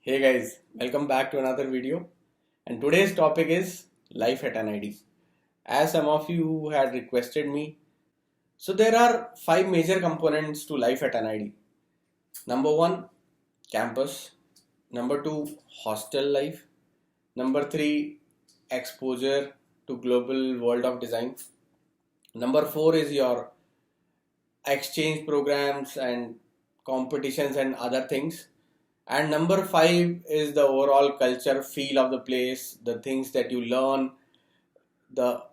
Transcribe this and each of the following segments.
Hey guys, welcome back to another video. And today's topic is life at NID. As some of you had requested me, so there are five major components to life at NID. Number one, campus. Number two, hostel life. Number three, exposure to global world of design. Number four is your exchange programs and competitions and other things. And number five is the overall culture feel of the place, the things that you learn, the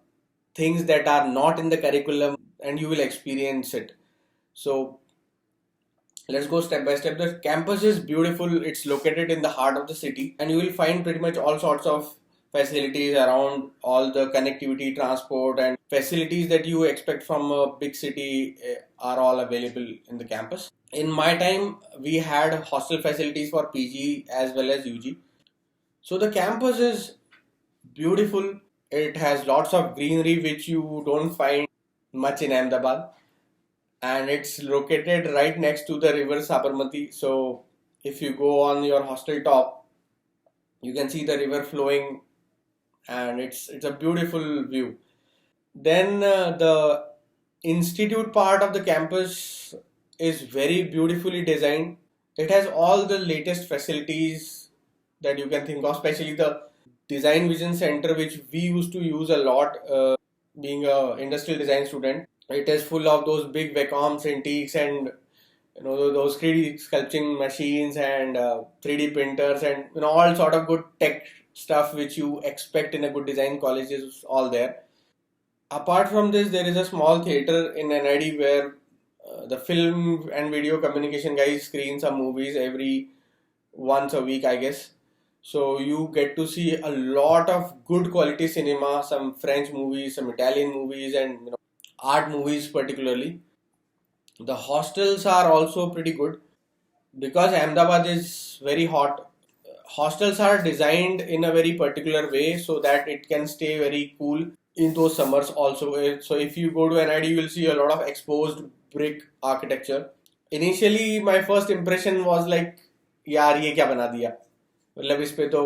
things that are not in the curriculum, and you will experience it. So let's go step by step. The campus is beautiful. It's located in the heart of the city, and you will find pretty much all sorts of facilities around, all the connectivity, transport, and facilities that you expect from a big city are all available in the campus. In my time, we had hostel facilities for PG as well as UG. So the campus is beautiful. It has lots of greenery which you don't find much in Ahmedabad, and it's located right next to the river Sabarmati. So if you go on your hostel top, you can see the river flowing, and it's a beautiful view. Then the institute part of the campus is very beautifully designed. It has all the latest facilities that you can think of, especially the design vision center, which we used to use a lot being a industrial design student. It is full of those big vacuum antiques and those 3D sculpting machines and 3D printers and all sort of good tech stuff which you expect in a good design college is all there. Apart from this, there is a small theater in NID where the film and video communication guys screen some movies every once a week, I guess. So you get to see a lot of good quality cinema, some French movies, some Italian movies, and art movies particularly. The hostels are also pretty good because Ahmedabad is very hot. Hostels are designed in a very particular way so that it can stay very cool in those summers also. So if you go to NID, you will see a lot of exposed brick architecture. Initially, my first impression was like, यार ये क्या बना दिया, मतलब इस पे तो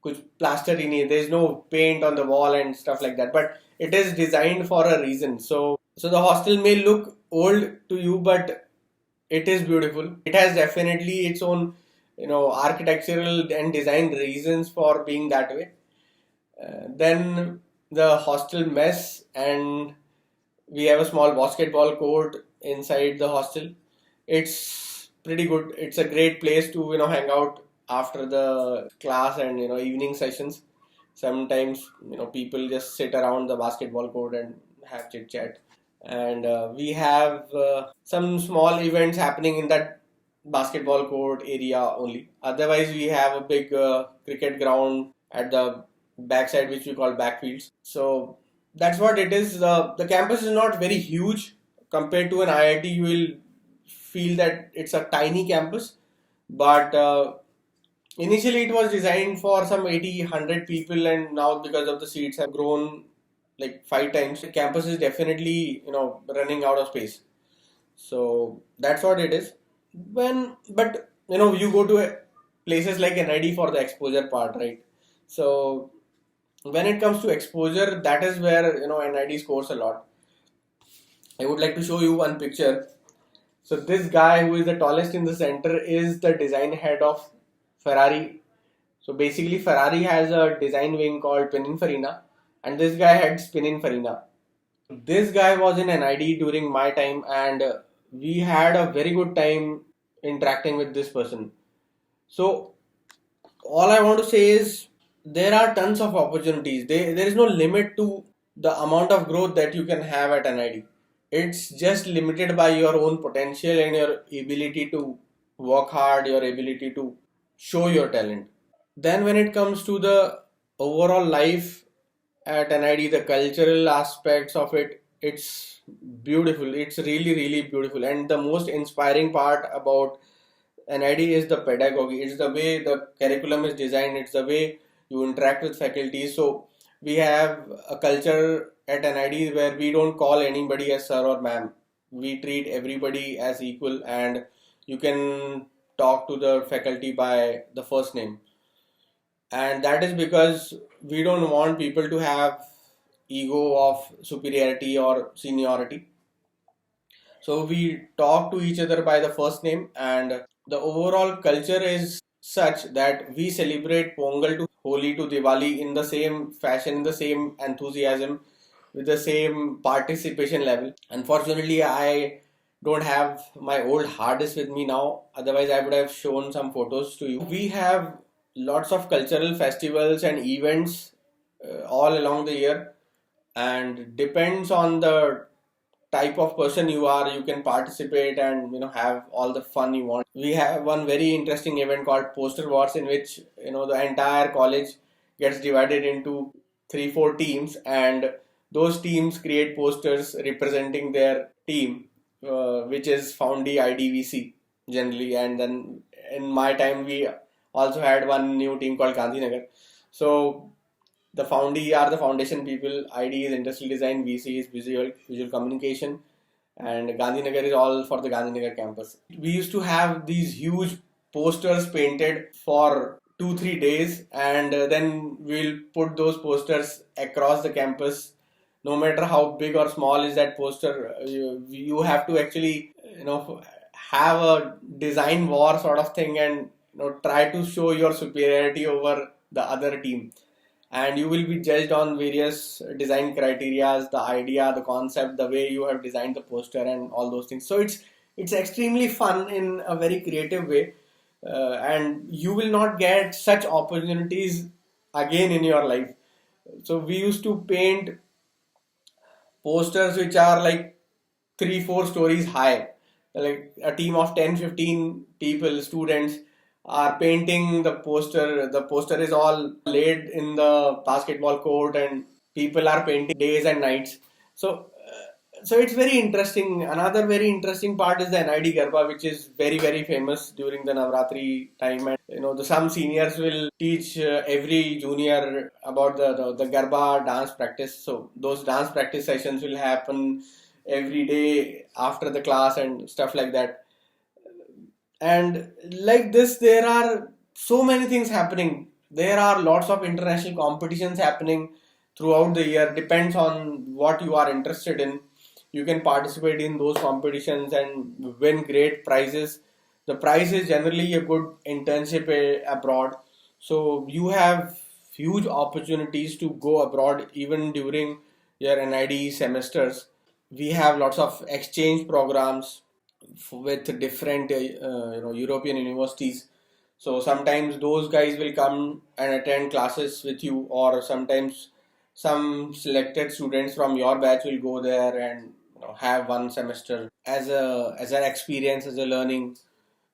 कुछ plaster ही नहीं है, there is no paint on the wall and stuff like that, but it is designed for a reason. So the hostel may look old to you, but it is beautiful. It has definitely its own architectural and design reasons for being that way. Then the hostel mess, and we have a small basketball court inside the hostel. It's pretty good. It's a great place to hang out after the class and evening sessions. Sometimes people just sit around the basketball court and have chit chat, and we have some small events happening in that basketball court area only. Otherwise, we have a big cricket ground at the backside, which we call backfields. So that's what it is. The campus is not very huge compared to an IIT. You will feel that it's a tiny campus, but initially it was designed for some 80, 100 people, and now because of the seats have grown like 5 times, the campus is definitely running out of space. So that's what it is. But you go to places like NID for the exposure part, right? So when it comes to exposure, that is where NID scores a lot. I would like to show you one picture. So this guy who is the tallest in the center is the design head of Ferrari. So basically Ferrari has a design wing called Pininfarina, and this guy heads Pininfarina. This guy was in NID during my time, and we had a very good time interacting with this person. So all I want to say is there are tons of opportunities. There is no limit to the amount of growth that you can have at NID. It's just limited by your own potential and your ability to work hard, your ability to show your talent. Then when it comes to the overall life at NID, the cultural aspects of it, it's beautiful. It's really, really beautiful. And the most inspiring part about NID is the pedagogy. It's the way the curriculum is designed. It's the way you interact with faculty. So we have a culture at NID where we don't call anybody as sir or ma'am. We treat everybody as equal, and you can talk to the faculty by the first name, and that is because we don't want people to have ego of superiority or seniority. So we talk to each other by the first name, and the overall culture is such that we celebrate Pongal to Holi to Diwali in the same fashion, in the same enthusiasm, with the same participation level. Unfortunately, I don't have my old hard disk with me now. Otherwise, I would have shown some photos to you. We have lots of cultural festivals and events all along the year, and depends on the type of person you are, you can participate and have all the fun you want. We have one very interesting event called Poster Wars, in which the entire college gets divided into 3-4 teams, and those teams create posters representing their team, which is Foundy IDVC generally. And then in my time we also had one new team called Gandhinagar. So the Foundy are the foundation people, ID is industrial design, VC is visual communication, and Gandhinagar is all for the Gandhinagar campus. We used to have these huge posters painted for 2-3 days, and then we'll put those posters across the campus. No matter how big or small is that poster, you have to actually have a design war sort of thing, and try to show your superiority over the other team. And you will be judged on various design criterias, the idea, the concept, the way you have designed the poster, and all those things. So it's extremely fun in a very creative way, and you will not get such opportunities again in your life. So we used to paint posters which are like 3-4 stories high, like a team of 10-15 people, students, are painting the poster is all laid in the basketball court, and people are painting days and nights. So it's very interesting. Another very interesting part is the NID Garba, which is very very famous during the Navratri time. And some seniors will teach every junior about the Garba dance practice. So those dance practice sessions will happen every day after the class and stuff like that. And like this, there are so many things happening. There are lots of international competitions happening throughout the year. Depends on what you are interested in. You can participate in those competitions and win great prizes. The prize is generally a good internship abroad. So you have huge opportunities to go abroad even during your NID semesters. We have lots of exchange programs with different European universities. So sometimes those guys will come and attend classes with you, or sometimes some selected students from your batch will go there and have one semester as an experience, as a learning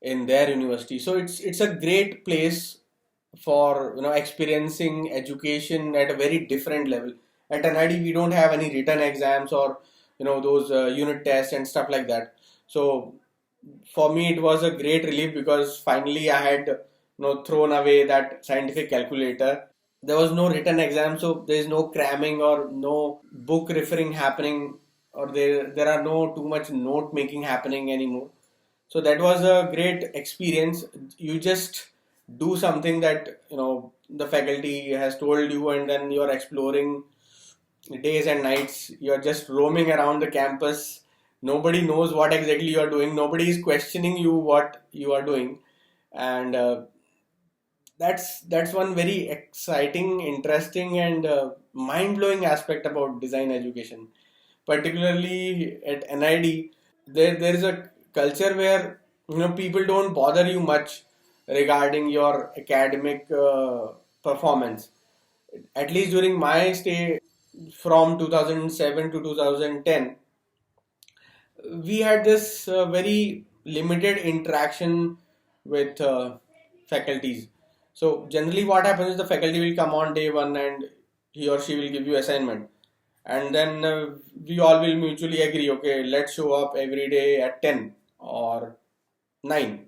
in their university. So it's a great place for experiencing education at a very different level. At NID we don't have any written exams or those unit tests and stuff like that. So for me it was a great relief, because finally I had thrown away that scientific calculator. There was no written exam, so there is no cramming or no book referring happening, or there are no too much note making happening anymore. So that was a great experience. You just do something that the faculty has told you, and then you are exploring days and nights. You are just roaming around the campus. Nobody knows what exactly you are doing. Nobody is questioning you what you are doing, and that's one very exciting, interesting, and mind-blowing aspect about design education. Particularly at NID, there is a culture where people don't bother you much regarding your academic performance. At least during my stay from 2007 to 2010, we had this very limited interaction with faculties. So generally what happens is the faculty will come on day one and he or she will give you assignment, and then we all will mutually agree, okay, let's show up every day at 10 or 9,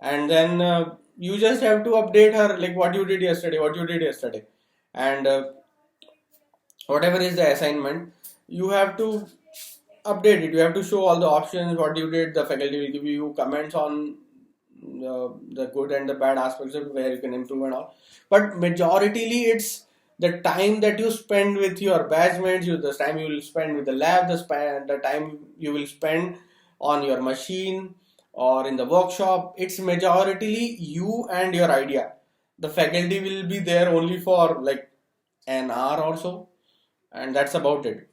and then you just have to update her like what you did yesterday, and whatever is the assignment, you have to update it. You have to show all the options what you did. The faculty will give you comments on the good and the bad aspects of where you can improve and all. But majoritarily, it's the time that you spend with your batchmates, the time you will spend with the lab, the time you will spend on your machine or in the workshop. It's majoritarily you and your idea. The faculty will be there only for like an hour or so, and that's about it.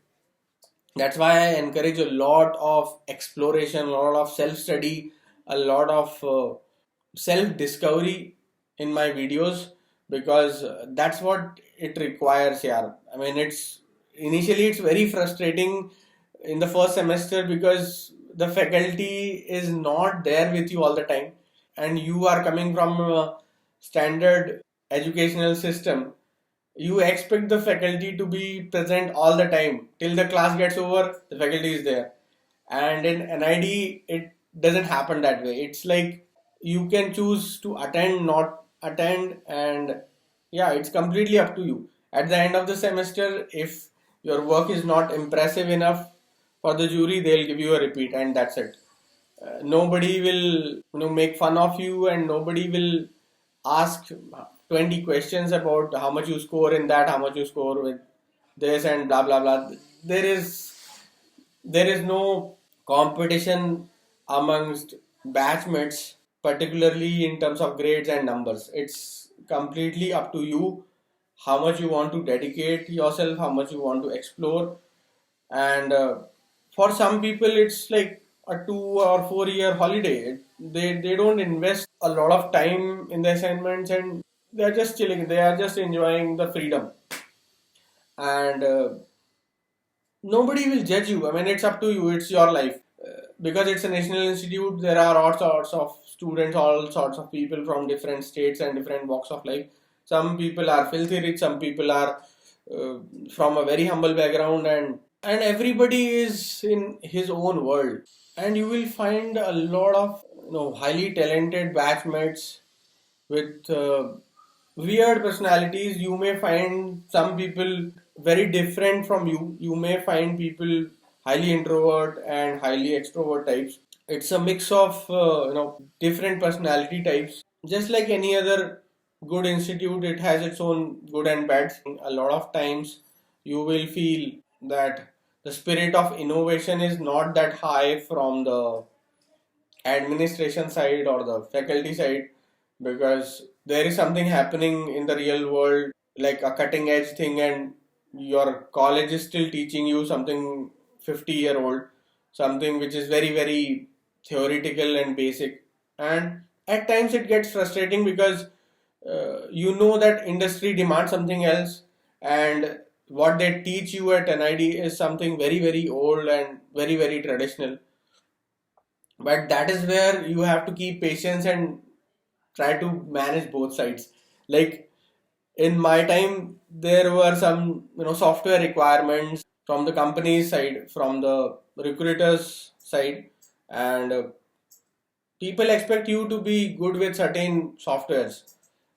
That's why I encourage a lot of exploration, a lot of self study, a lot of self discovery in my videos, because that's what it requires. Yeah, I mean, it's very frustrating in the first semester because the faculty is not there with you all the time, and you are coming from a standard educational system. You expect the faculty to be present all the time till the class gets over. The faculty is there, and in NID it doesn't happen that way. It's like you can choose to attend, not attend, and yeah, it's completely up to you. At the end of the semester, if your work is not impressive enough for the jury, they'll give you a repeat, and that's it. Nobody will make fun of you, and nobody will ask 20 questions about how much you score in that, how much you score with this, and blah blah blah. There is no competition amongst batchmates, particularly in terms of grades and numbers. It's completely up to you how much you want to dedicate yourself, how much you want to explore. And for some people, it's like a 2 or 4 year holiday. They don't invest a lot of time in the assignments, and they're just chilling. They are just enjoying the freedom. And nobody will judge you. I mean, it's up to you. It's your life. Because it's a national institute, there are all sorts of students, all sorts of people from different states and different walks of life. Some people are filthy rich, some people are from a very humble background, and everybody is in his own world. And you will find a lot of highly talented batchmates with weird personalities. You may find some people very different from you. You may find people highly introvert and highly extrovert types. It's a mix of different personality types. Just like any other good institute, it has its own good and bad. A lot of times you will feel that the spirit of innovation is not that high from the administration side or the faculty side, because there is something happening in the real world, like a cutting edge thing, and your college is still teaching you something 50-year old, something which is very very theoretical and basic. And at times it gets frustrating because you know that industry demands something else, and what they teach you at NID is something very very old and very very traditional. But that is where you have to keep patience and try to manage both sides. Like in my time, there were some software requirements from the company's side, from the recruiters side, and people expect you to be good with certain softwares.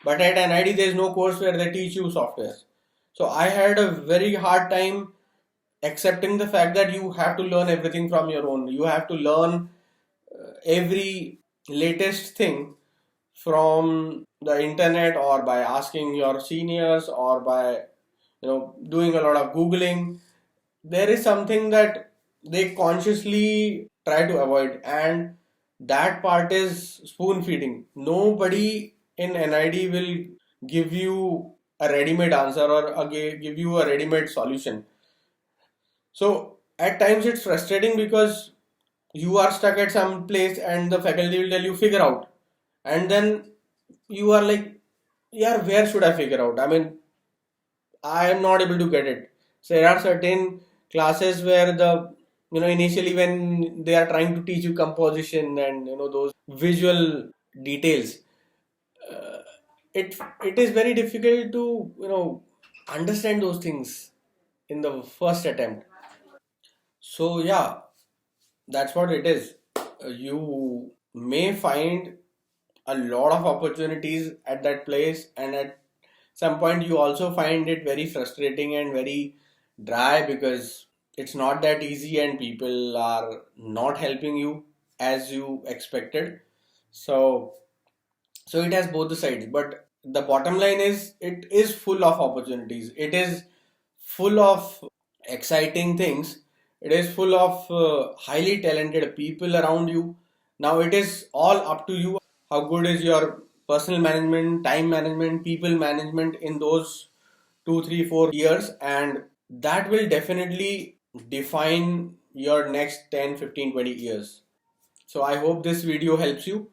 But at NID, there is no course where they teach you softwares. So I had a very hard time accepting the fact that you have to learn everything from your own. You have to learn every latest thing from the internet, or by asking your seniors, or by doing a lot of googling. There is something that they consciously try to avoid, and that part is spoon feeding. Nobody in NID will give you a ready-made answer, or give you a ready-made solution. So at times it's frustrating because you are stuck at some place and the faculty will tell you figure out, and then you are like, yeah, where should I figure out? I mean, I am not able to get it. So there are certain classes where the initially when they are trying to teach you composition and those visual details, uh, it is very difficult to understand those things in the first attempt. So yeah, that's what it is. You may find a lot of opportunities at that place, and at some point you also find it very frustrating and very dry, because it's not that easy and people are not helping you as you expected. So so it has both the sides, but the bottom line is it is full of opportunities. It is full of exciting things. It is full of highly talented people around you. Now it is all up to you. How good is your personal management, time management, people management in those 2, 3, 4 years, and that will definitely define your next 10, 15, 20 years. So I hope this video helps you.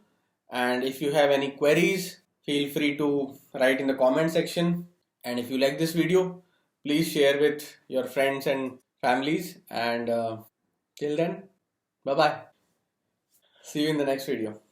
And if you have any queries, feel free to write in the comment section. And if you like this video, please share with your friends and families. And till then, bye bye. See you in the next video.